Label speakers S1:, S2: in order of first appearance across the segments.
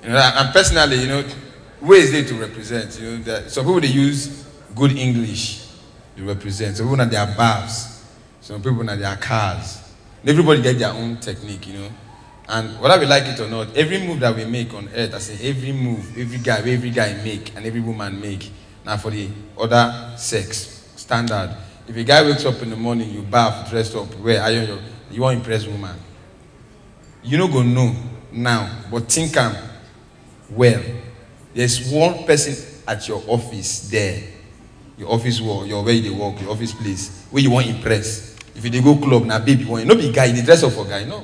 S1: You know, and personally, you know, ways they to represent. You know, that some people they use good English to represent. Some people have their baths. Some people have their cars. Everybody get their own technique, you know. And whether we like it or not, every move that we make on earth, I say every move, every guy make and every woman make. Now for the other sex, standard. If a guy wakes up in the morning, you bath, dressed up, wear iron, you want to impress woman. You don't go know now, but think well. There's one person at your office there, your office wall, your where you work, your office place, where you want to impress. If you go club, now baby want no be guy, they dress up for guy, no.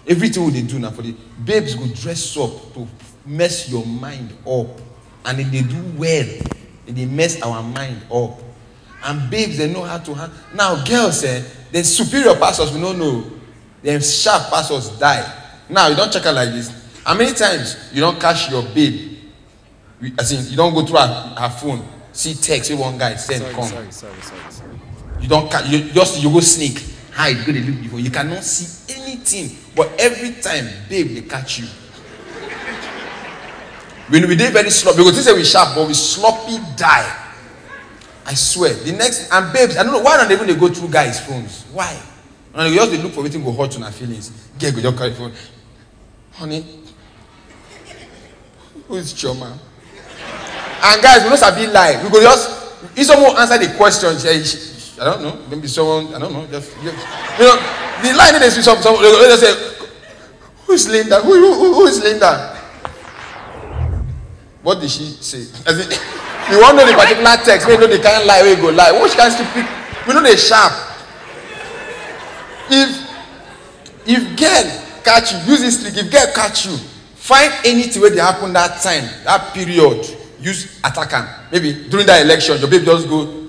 S1: Everything they do now for the babes go dress up to mess your mind up. And if they do well, they mess our mind up. And babes, they know how to handle. Now girls, the superior pastors we don't know. Them sharp pastors die. Now you don't check her like this. How many times you don't catch your babe? As in, you don't go through her phone, see text, say one guy send come.
S2: Sorry.
S1: You don't catch, you go sneak, hide, go to look before. You cannot see anything. But every time, babe, they catch you. When we did very sloppy, because they say we sharp, but we sloppy die. I swear. The next, and babes, I don't know why don't they even go through guys' phones. Why? And they just they look for everything go hurt on their feelings. Get go just carry phone. Honey, who is Choma? And guys, we don't sabi lie. We go just if someone answer the question, I don't know, maybe someone, I don't know, just you know, the line they see some they just say, who is Linda? Who is Linda? What did she say? As in, you want to know the particular text, we know they can't lie, we go lie. Which kind of stupid? We know they sharp. If girl catch you, use this trick. If girl catch you, find anything where they happen that time, that period. Use attack them. Maybe during that election, your baby just go,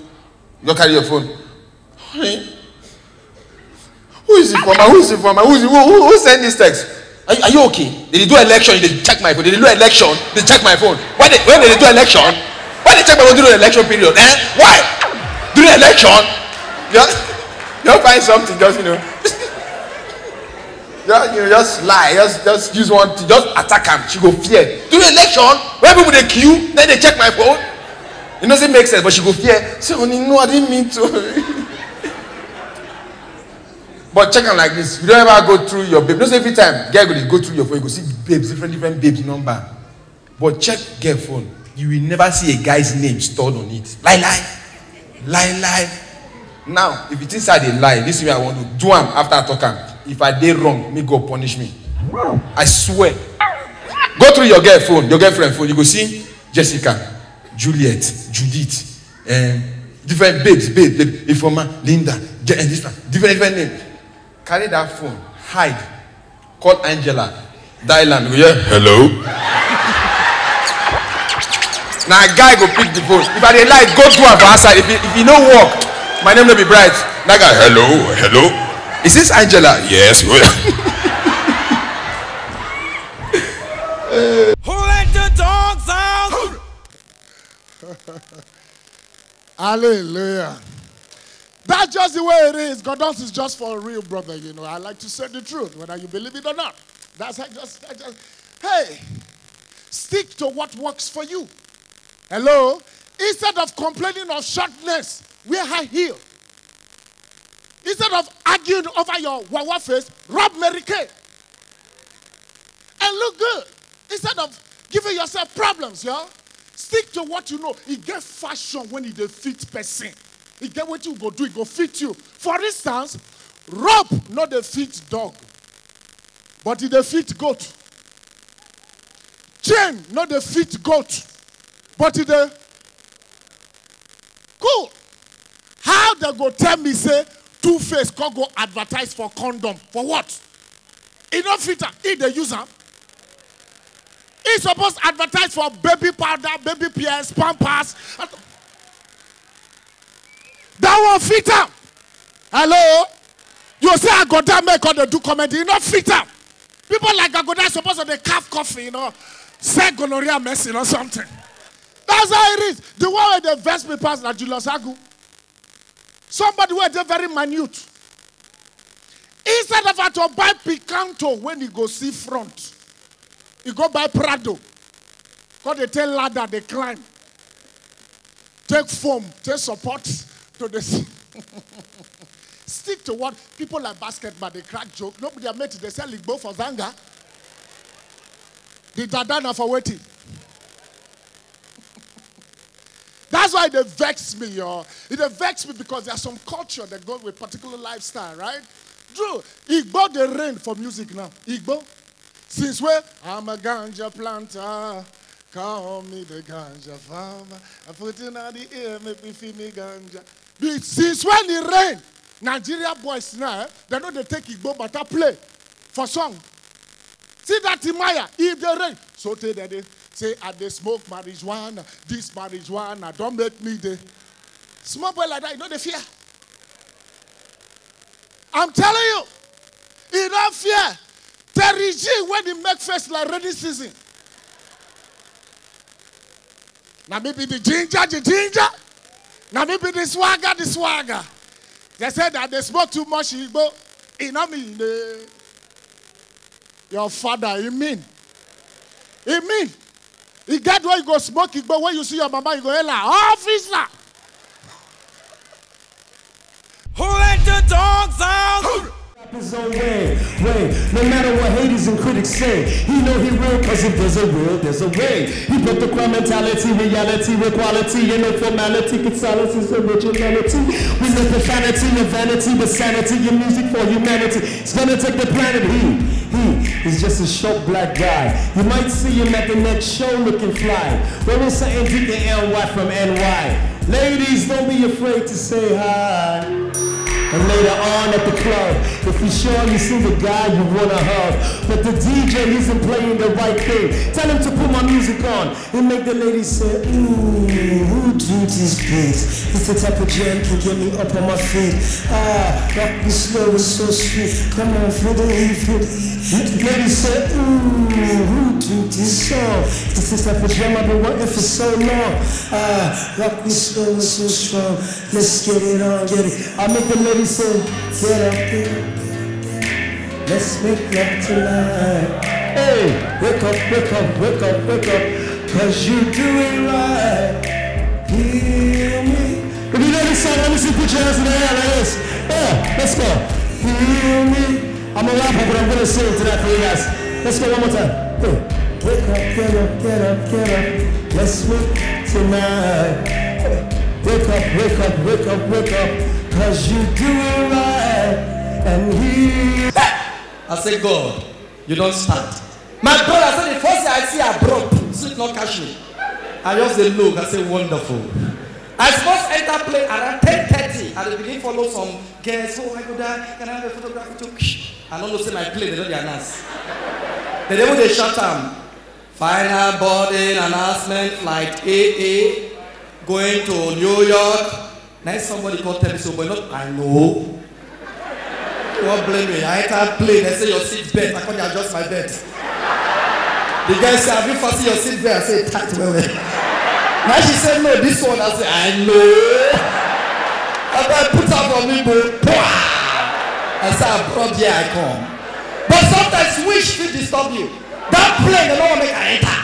S1: you carry your phone. Honey, who is it for? Who sent this text? Are you okay? They do election, they check my phone. They do election, they check my phone. When they do election, why they check my phone during the election period? Why? During the election, you find something, just you know. Just lie, just use one thing, just attack him. She go fear. During election, when people they queue, then they check my phone. It doesn't make sense, but she go fear. Say, honey, no, I didn't mean to. But check them like this. You don't ever go through your babe. Not every time girl go through your phone, you go see babes, different babes number. But check girl phone. You will never see a guy's name stored on it. Lie. Now, if it's inside a lie, this is what I want to do after I talk him. If I did wrong, may God punish me. I swear. Go through your girl phone, your girlfriend phone. You go see Jessica, Juliet, Judith, different babes, Informa, Linda, and this one, different names. Carry that phone, hide, call Angela, dial and go, yeah, hello. Now a guy go pick the phone. If I dey lie, go to her for outside. If you no work, my name will be bright. That guy, hello. Is this Angela? Yes. Who
S3: let the dogs out?
S4: Hallelujah. That's just the way it is. God is just for a real brother, you know. I like to say the truth, whether you believe it or not. That's just hey, stick to what works for you. Hello? Instead of complaining of shortness, wear high heel. Instead of arguing over your wawa face, rub Mary Kay. And look good. Instead of giving yourself problems, y'all, stick to what you know. It get fashion when it fit person. It get what you go do, it go fit you. For instance, rope not the fit dog, but it the fit goat. Chain not the fit goat, but it the cool. How they go tell me say Two-Face can go advertise for condom for what? It not fit. It the user. He supposed to advertise for baby powder, baby PS, Pampers. That one fit up. Hello? You say Agoda make all the do comedy. You not fit up. People like Agoda supposed to the calf coffee, you know, say gonorrhea medicine or something. That's how it is. The one where they vest me past like Julius Agu. Somebody where they very minute. Instead of to buy Picanto when you go see front. You go buy Prado. Because they take ladder, they climb. Take foam, take support to this. Stick to what people like basketball, they crack joke. Nobody are made it, they sell Igbo for Zanga. The Dadana for waiting. That's why they vex me, y'all. It vex me because there's some culture that goes with particular lifestyle, right? True. Igbo, they rain for music now. Igbo. Since when? I'm a ganja planter. Call me the ganja farmer. I put it on the air, make me feel me ganja. Since when it rain? Nigeria boys now, they know they take Igbo, but I play for song. See that Timaya, if they rain, so they say, I they smoke marijuana, this marijuana, don't make me the small boy like that, you know the fear. I'm telling you, you don't fear. The regime when they make first like rainy season. Now maybe the ginger. Now maybe the swagger. They said that they smoke too much Igbo. You know me, your father, you mean? You get where you go smoke Igbo, when you see your mama, you go, officer.
S3: Who let the dogs out?
S2: His own way. No matter what haters and critics say, he know he real, cause if there's a will, there's a way. He put the crime mentality, reality, equality, and no formality, could silence his originality. We live profanity and vanity, but sanity and music for humanity. It's gonna take the planet. He is just a short black guy. You might see him at the next show looking fly. Wearing something DKNY from NY. Ladies, don't be afraid to say hi. And later on at the club, if you sure you see the guy you wanna hug, but the DJ isn't playing the right thing, tell him to put my music on and make the ladies say, ooh, who drinks this place? It's the type of jam can get me up on my feet. Rock me slow, it's so sweet. Come on, feel the heat. Ladies say, ooh, who drinks this song? It's the type of jam I've been wanting for so long. Rock me slow, it's so strong. Let's get it on, get it. I make the ladies say, get up, let's make love tonight. Hey, wake up, cause you do it right. Hear me. If you know this song, let me see, put your hands in the air like this. Yeah, let's go. Hear me. I'm a rapper, but I'm gonna sing to that for you guys. Let's go one more time. Hey, wake up, let's make tonight. Hey. Wake up, cause you do it right, and he... I say, God, you don't start. My brother said, the first thing I see abroad, sleep not catch me. I just say, look, I say, wonderful. I supposed to enter play around 10:30, and they begin follow some girls, oh, I go there, can I have a photograph with you? I don't know, say my play, they don't announce. The day when they shut down, final boarding announcement, flight AA, going to New York. Now somebody called tell me so, but not I know. You won't blame me. I can't play. They say your seat belt. I can't adjust my belt. The guy said, have you fastened your seat belt? I said, tight well. Now she said, no, this one. I said, I know. After I put up on me, I said, I brought here I come. But sometimes wish will disturb you. That plane, they don't want to make I enter.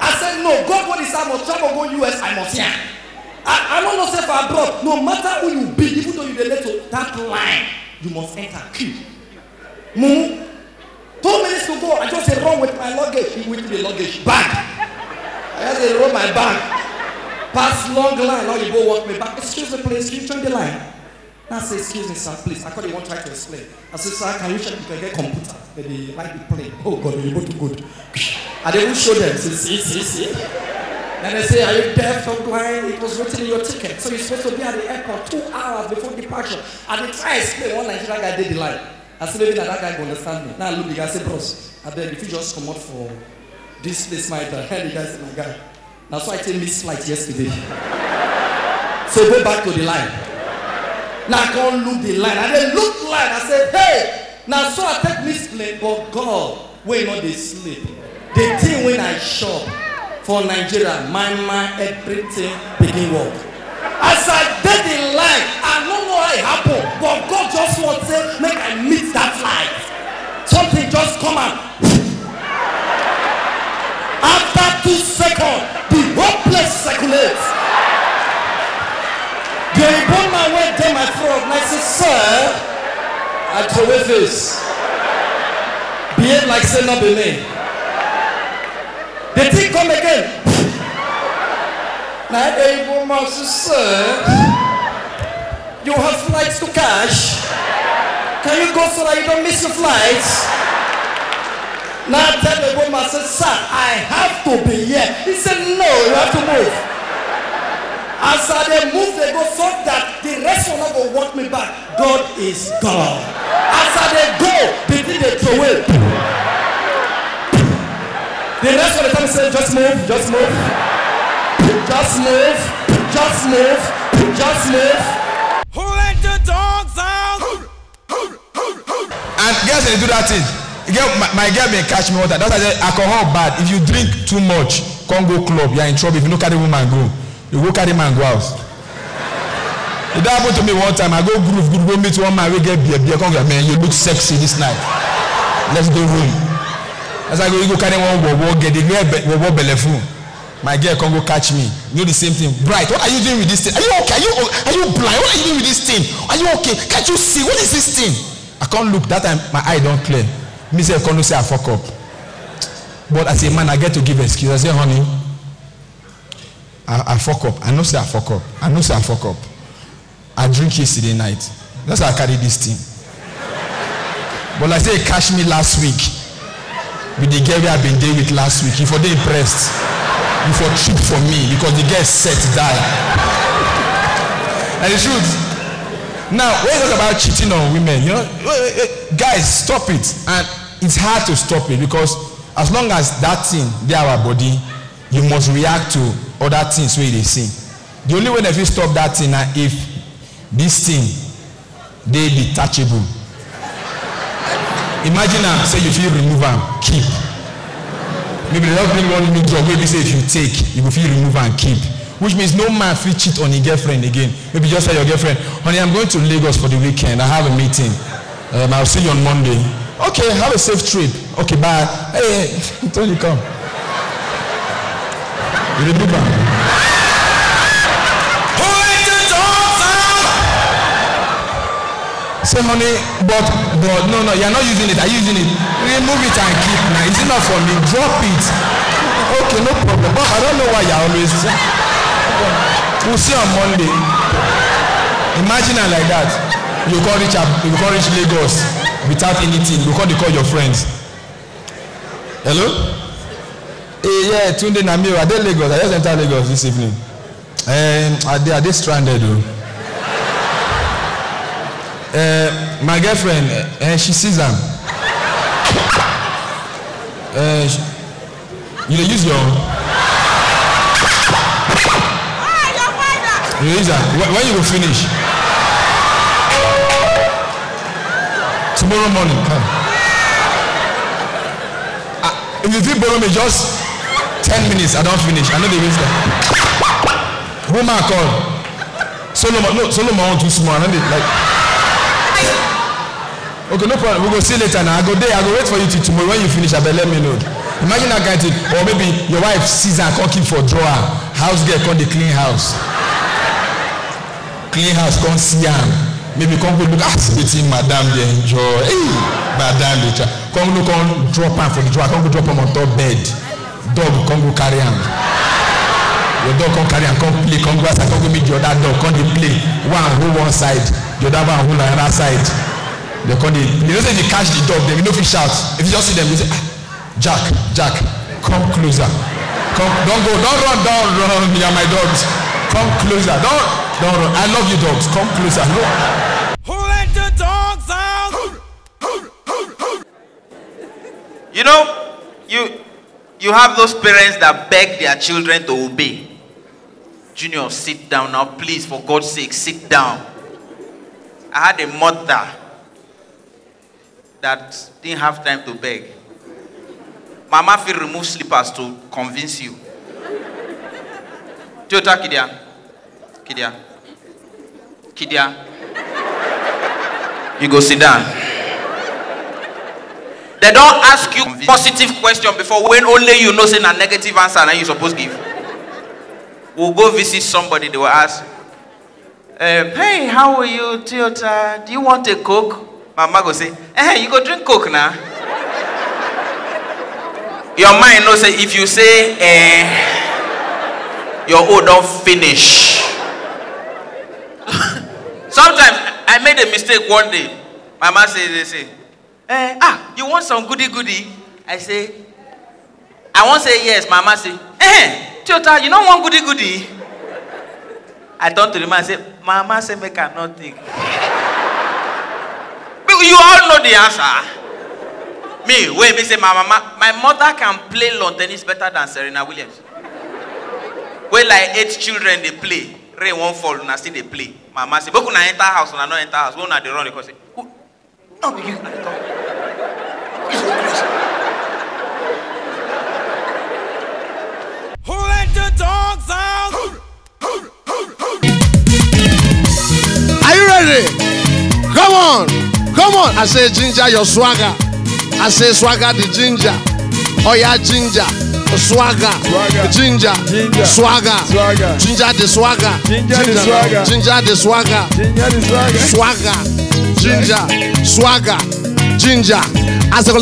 S2: I said, no, God, what is I must travel go US, I must here. I don't know say for abroad, no matter who you be, even though you relate to that line, you must enter queue. 2 minutes to go, I just say wrong with my luggage. He went to the luggage bag. I just say roll my bag. Pass long line, now you go walk me back. Excuse me, please, can you join the line? Now I say, excuse me, sir, please. I thought you won't try to explain. I said, sir, can you check if you can get computer? They like the plane. Oh God, you go too good. And they will show them, see. And they say, are you deaf or blind? It was written in your ticket. So you're supposed to be at the airport 2 hours before departure. And they try to explain one Nigerian guy did the line. I said, maybe that guy will understand me. Now I look the guy, I say, bros, I beg, if you just come out for this place, my the guy said, my guy. Now so I take missed flight yesterday. So go back to the line. Now I can't look the line. And then look line. I said, hey, now so I take missed plane, but God, when not they sleep. The thing when I shop for Nigeria, my everything begin work. As I did the line, I don't know how it happened, but God just wants to make I meet that light. Something just come out. circulate. They put my weight down my throat and I said, sir, I throw away this. Behave like say not be me. The thing come again. Now they woman said, sir, you have flights to cash. Can you go so that you don't miss your flights? Now I tell the woman, I said, sir, I have to be here. He said, no, you have to move. As they move, they go so that the rest will not go walk me back. God is God. As they go, the thing they throw away. The rest of the time say, just move, just move. Just move, just move, just move.
S3: Who let the dogs out?
S1: And girls, they do that thing. My girl may catch me water. That's why I say alcohol bad. If you drink too much, can't go club, you're in trouble. If you don't carry woman, go. You go carry man, go out. It happened to me one time. I go groove, go meet one man, we get beer, come here, man, you look sexy this night. Let's go home. As I go, you go carry one, get the belly. My girl can go catch me. You do the same thing. Bright, what are you doing with this thing? Are you okay? Are you blind? What are you doing with this thing? Are you okay? Can't you see? What is this thing? I can't look. That time, my eye don't clear. Me say, I can't say I fuck up. But as a man, I get to give excuse. I say, honey, I fuck up. I know say I fuck up. I know say I fuck up. I drink yesterday night. That's why I carry this thing. But like say, catch me last week with the girl I've been there with last week. If they impressed, you for trip for me because the girl set die. And the truth. Now, when you talk about cheating on women, you know, guys, stop it. And it's hard to stop it because as long as that thing they our body, you must react to other things where they see. The only way that you stop that thing is if this thing they detachable. Imagine now, say you feel remove them, keep. Maybe they don't bring one new drug. Maybe say if you take, you will feel remove and keep. Which means no man feel cheat on his girlfriend again. Maybe just tell your girlfriend, honey, I'm going to Lagos for the weekend. I have a meeting. I'll see you on Monday. Okay, have a safe trip. Okay, bye. Hey, Tony, come. You remove her.
S3: Who let the dogs out?
S1: Say, honey, but no, you're not using it. Are you using it? Remove it and keep now. It's enough for me. Drop it. Okay, no problem. But I don't know why you're always. We'll see on Monday. Imagine her like that. You can't reach Lagos without anything. You can't call your friends. Hello? Hey, yeah, Tunde Namiro. Are they Lagos? I just entered Lagos this evening. Are they stranded? My girlfriend, she sees them. You use your own. You use that. When you will finish? Tomorrow morning. Come. If you feel borrow me just 10 minutes, I don't finish. I know they waste that. Woman call. Solomon too small. I know they like. Okay, no problem. We'll go see later now. I go wait for you till tomorrow. When you finish, I better let me know. Imagine that guy thing. Or maybe your wife sees and can't keep for drawer. House girl can't clean house. Clean house can't see him. Maybe come go look at between madam they enjoy. Hey, madam they try. Come look on drop him for the drawer. Come go drop him on top bed. Dog come go carry him. Your dog come carry him. Come play. Come go outside. Come go meet your other dog. Come they play. One hold one side. The other one hold another side. They call it. You know say they catch the dog. They will no fish out. If you just see them, you say, Jack, come closer. Come, don't go, don't run. You are my dogs. Come closer. Don't run. I love you, dogs. Come closer. No.
S3: Who let the dogs out?
S5: You know, you have those parents that beg their children to obey. Junior, sit down now, please, for God's sake, sit down. I had a mother that didn't have time to beg. Mama feel remove slippers to convince you. Toyota Kidia. You go sit down. They don't ask you positive question before when only you know say a negative answer and you supposed to give. we'll go visit somebody, they will ask, hey, how are you, Toyota? Do you want a Coke? Mama go say, you go drink Coke now. Your mind knows say if you say, your own don't finish. Sometimes I made a mistake one day. Mama they say, you want some goody? I say, I won't say yes. Mama say, Toyota, you don't want goody? I turn to the man and say, Mama say make I not think. You all know the answer. Me say, my mother can play lawn tennis better than Serena Williams. When like 8 children they play, rain won't fall, and still they play. Mama say, but when I enter house, when I not enter house, when I they run, they say, no, you
S3: Who let the dogs out?
S2: Are you ready? Come on. I say ginger, your swagger. I say swagger the ginger. Oh yeah, ginger. Swagger. Ginger. Swagger. Ginger the swagger. Ginger the swagger. Swagger. Ginger. Swagger. Ginger. I say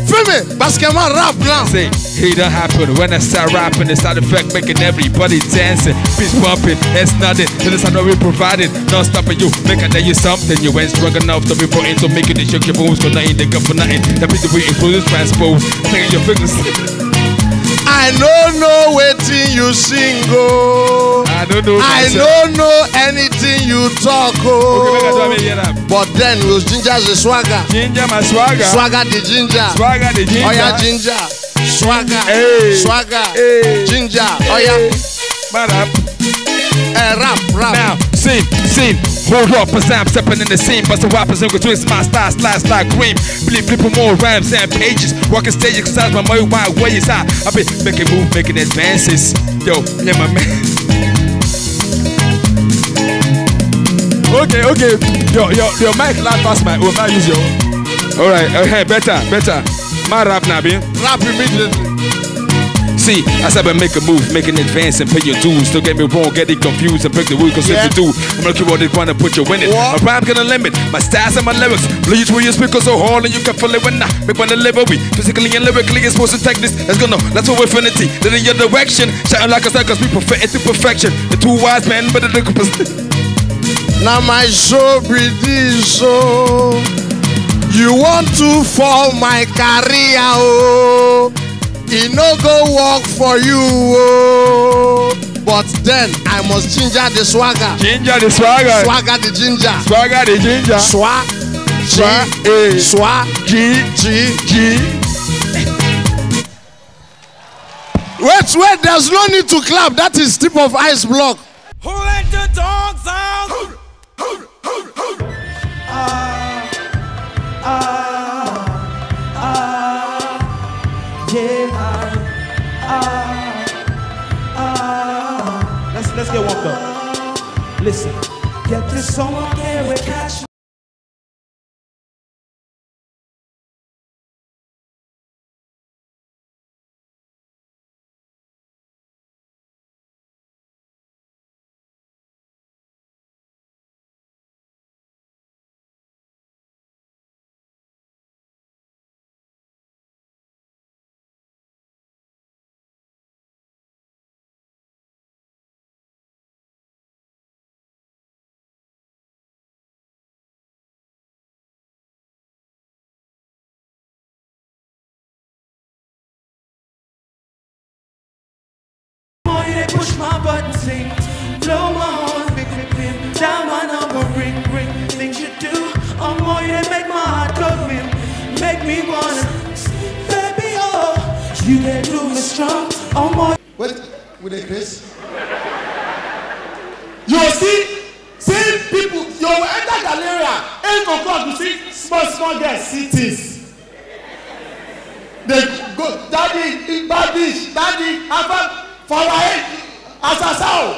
S2: Feel me, basketball rap now.
S6: Say, it don't happen when I start rapping. The side effect making everybody dancing, beats pumping, it's nothing. So this I know we provided, not stopping you, making that you something. You ain't strong enough to be put into making it shake your bones. Cause nothing they got for nothing. The people we influence transpose, taking your fingers.
S2: I don't know waiting you sing, oh.
S6: I don't know.
S2: I don't know anything you talk, oh.
S6: Okay,
S2: but then it was ginger the swagger.
S6: Ginger my swagger.
S2: Swagger the ginger.
S6: Swagger the ginger.
S2: Oh yeah, ginger. Swagger.
S6: Hey.
S2: Swagger.
S6: Hey.
S2: Ginger. Oh yeah.
S6: Man up.
S2: Rap.
S6: Now, scene. Hold up, as I'm stepping in the scene. But the rappers and go twist my style, slice like cream. Flip more rhymes and pages. Walking stage, exercise my mind, my way is high. I be making move, making advances. Yo, yeah, my man. Okay. Your mic loud past my own. I use your own. Alright, okay, better. My rap now, be.
S2: Rap immediately.
S6: See, as I make a move, make an advance and pay your dues. Don't get me wrong, get it confused and break the rule, cause if you do, I'm gonna keep all this to put you in it. My rhyme gonna limit my styles and my lyrics. Blow you through your speakers so hard and you can feel it when I make my delivery. Physically and lyrically exposed to techniques. Let's go, no, that's for infinity. Then in your direction, shouting like a star, cause we perfect it to perfection. The two wise men, but the
S2: now my show be this, so you want to fall my career, oh. It no go work for you, oh. But then I must ginger the swagger.
S6: Ginger the swagger.
S2: Swagger the ginger.
S6: Swagger the ginger.
S2: Swag. G. Wait, there's no need to clap. That is tip of ice block.
S3: Who let the dogs out?
S2: Let's get warmed up. Listen.
S3: Get this song on there with catch.
S7: Push my button, sing, blow my horn, big, down my number, ring, things you do, oh more, you make my heart go win, make me wanna, baby, oh, you can do me strong, oh more.
S4: Wait, with a grace. You see people, you will enter Galleria, 8 o'clock, you see small girls, cities. They go, daddy, for our head, as a sound.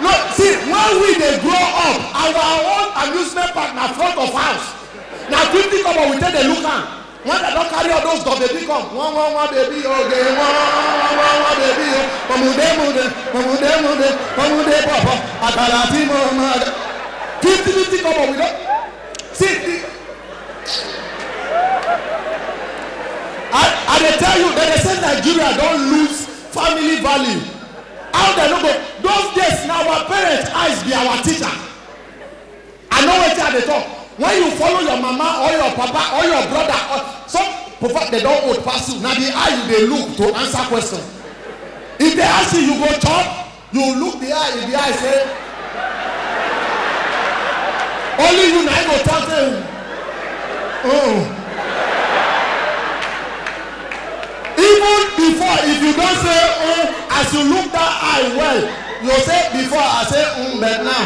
S4: Look, see, when we they grow up, our own amusement park na front of house.
S2: Now 50 come on, we take the look on. When they don't carry all those dogs, baby come. One baby, okay, one baby, mamude, papa, akalati mama. 50 come on, we don't. See, I tell you that they say Nigeria don't lose family value. How they know go? Those days now our parents' eyes be our teacher. I know what they talk. When you follow your mama or your papa or your brother, or some people they don't hold pass you. Now the eye you they look to answer questions. If they ask you, you go chop, you look the eye. If the eye say, only you now go talk to him. Even before, if you don't say, as you look that eye well, you say before I say, but now.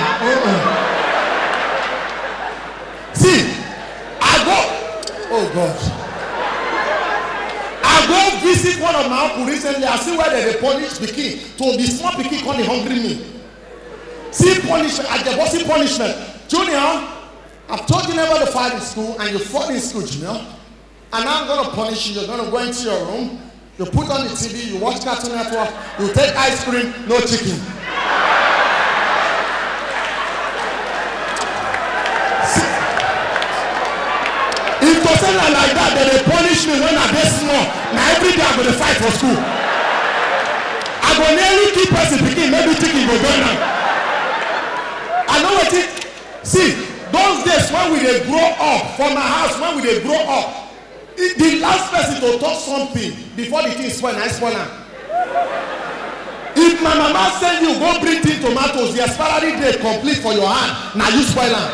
S2: See, I go visit one of my uncle recently. I see where they punish pikin. To be small pikin call the hungry me. See punishment, I get see punishment. Junior, I've told you never to fight in school, and you fought in school, Junior. And now I'm gonna punish you. You're gonna go into your room, you put on the TV, you watch Cartoon Network, you take ice cream, no chicken. If to say like that, then they punish me when I get small. Now every day I'm going to fight for school. I go nearly keep person picking, maybe chicken go down now. I know what it. See, those days when we dey grow up, from my house, when we dey grow up, the last person to talk something before the thing spoil, I spoil am. If my mama send you go bring tin tomatoes, the expiry date complete for your hand, now you spoil am.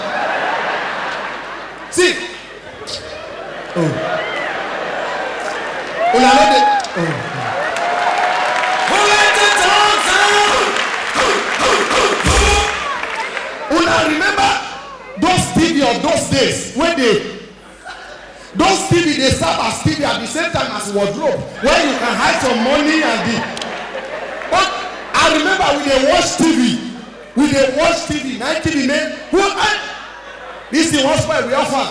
S2: See. Una remember those TV of those days when those TV they serve as TV at the same time as wardrobe where you can hide some money and but I remember we dey watch TV. Night TV name this thing was where we offer.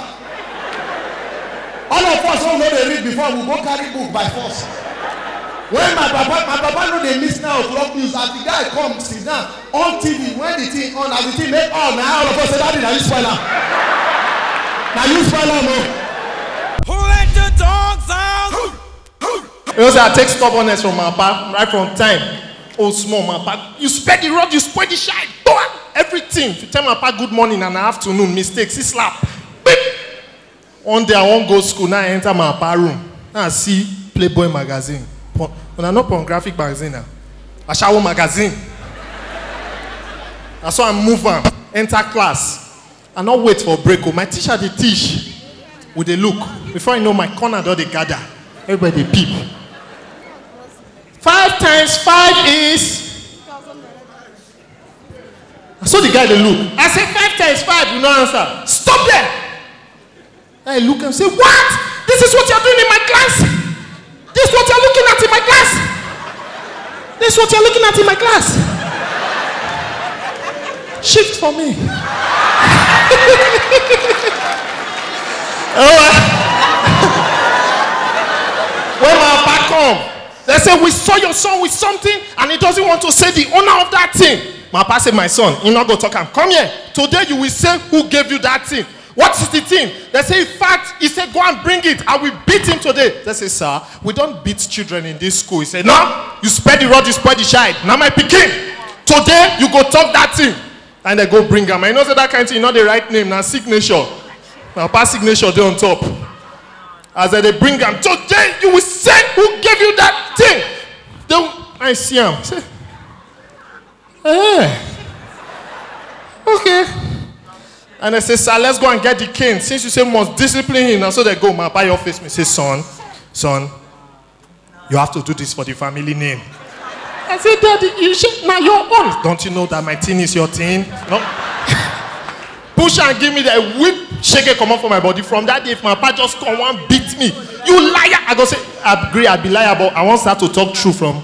S2: All of us don't know they read before we go carry book by force. When my papa know they miss now o'clock news, as the guy comes sit down on TV when the thing on, as the thing make all now all of us say daddy now you spoil am. Now you spoil am o.
S3: Who let the dogs out?
S2: You know say I take stubbornness from my papa right from time. Oh small my papa, you spread the rod, you spoil the shine, everything. If you tell my papa good morning and afternoon, mistakes, he slap. Beep. One day I won't go to school, now I enter my papa room. Now I see Playboy magazine. When I know pornographic magazine now. I shower magazine. That's why I move on, enter class. I not wait for break. My teacher they teach with a look. Before I know my corner door they gather. Everybody they peep. 5 times 5 is. I saw the guy they look. I said 5 times 5, you no answer. Stop there. I look and say, what? This is what you're doing in my class? This is what you're looking at in my class? This is what you're looking at in my class? Shift for me. When my papa come, they say, we saw your son with something and he doesn't want to say the owner of that thing. My papa said, my son, you not go talk him. Come here. Today you will say who gave you that thing. What is the thing? They say, in fact, he said, go and bring it. I will beat him today. They say, sir, we don't beat children in this school. He said, no, you spread the rod, you spread the child. Now my pikin, today you go talk that thing. And they go bring him. I know that kind of thing, not the right name, now signature. Now pass signature there on top. As they bring him, today you will say who gave you that thing. Then I see him. Say, hey. Okay. And I say, sir, let's go and get the cane. Since you say we must discipline him, and so they go, my buy your face. Me say, son, you have to do this for the family name. I said, daddy, you should now your own. Don't you know that my thing is your thing? No. Push and give me the whip, shake it, come up for my body. From that day, if my papa just come and beat me, you liar. I go say, I agree, I'll be liar, but I want start to talk true from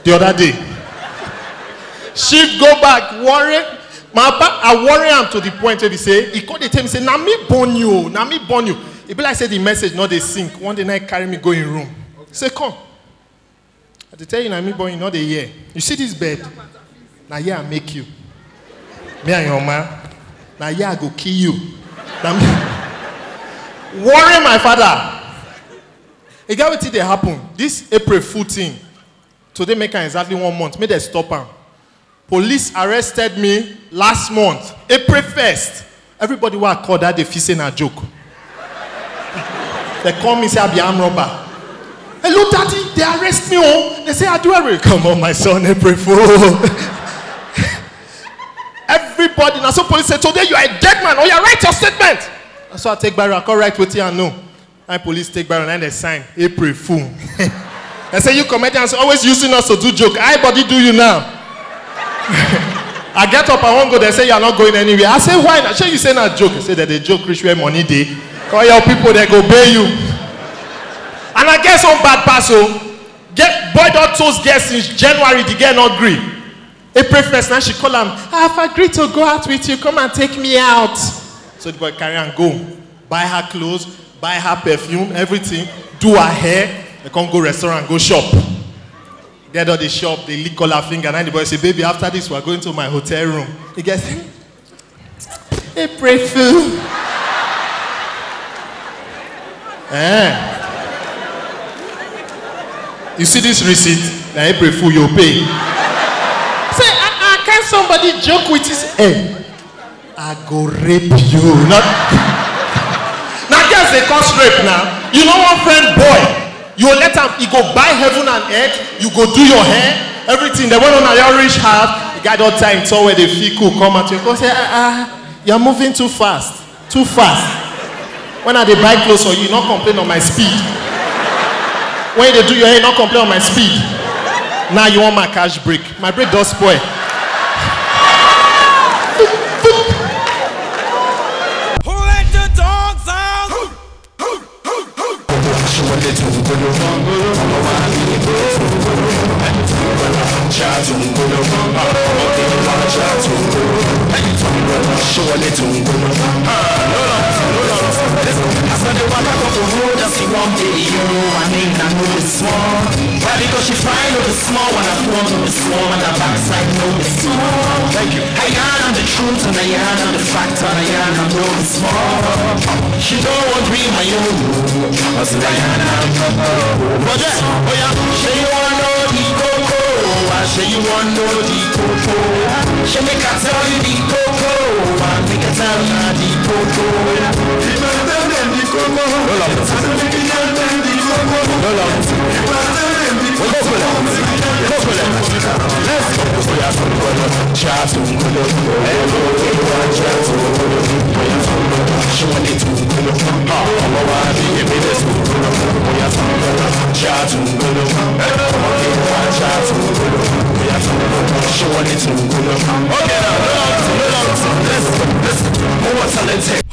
S2: the other day. Shift, go back, worry. My papa, I worry him to the point where he say, he called the time, he say, na me born you, na me born you. It be like say the message, not they sink. One day night carry me go in room. He say, come. I tell you, na me born you, not the year. You see this bed? Now here I make you. Me and your man. Now here I go kill you. Worry my father. It got what they happen. This April 14. Today make exactly 1 month. May they stop him. Police arrested me last month, April 1st. Everybody who I call that they feel a joke. They call me say I be armed robber. Hello, daddy. They arrest me. Oh, they say I do everything. Come on, my son, April Fool. Everybody. Now, so police say today you are a dead man. Oh, you write your statement. And so I take barrel. I call right with you and no. And police take barrel and they sign April Fool. They say you comedians always using us to do joke. I body do you now. I get up, I won't go. They say you're not going anywhere. I say why? I say you say not joke. I say that they joke rich where money day. Call your people, they go pay you. And I guess on bad pass, get boy dot toast guest since January. The girl not agree. April 1st, now she call him. I've agreed to go out with you. Come and take me out. So the boy carry and go. Buy her clothes, buy her perfume, everything. Do her hair. They come go restaurant, go shop. Get out the shop, they lick all her finger. And the boy say, baby, after this, we're going to my hotel room. He gets, April Fool. You see this receipt? Now April Fool, you pay. Say, can somebody joke with his hey, I go rape you. Not now guess they cause rape now. You know one friend boy. You let him, he go buy heaven and earth, you go do your hair, everything. They went on a your rich house, the guy don't time so where they feel cool, come at you, go say, you're moving too fast. Too fast. When I they buy clothes for you, not complain on my speed. When they do your hair, not complain on my speed. Now you want my cash break. My break does spoil.
S3: Who let the dogs out?
S7: Because she fine with the small one, I want to the small and the backside know the small. Thank you. I am the truth and I am the fact and I am know the small. She don't want me my own. I said I am. Project. Oh yeah. She want know the coco. I say you want know the coco. She make her tell you the coco. I make her tell you the coco. The coco. Okay, now,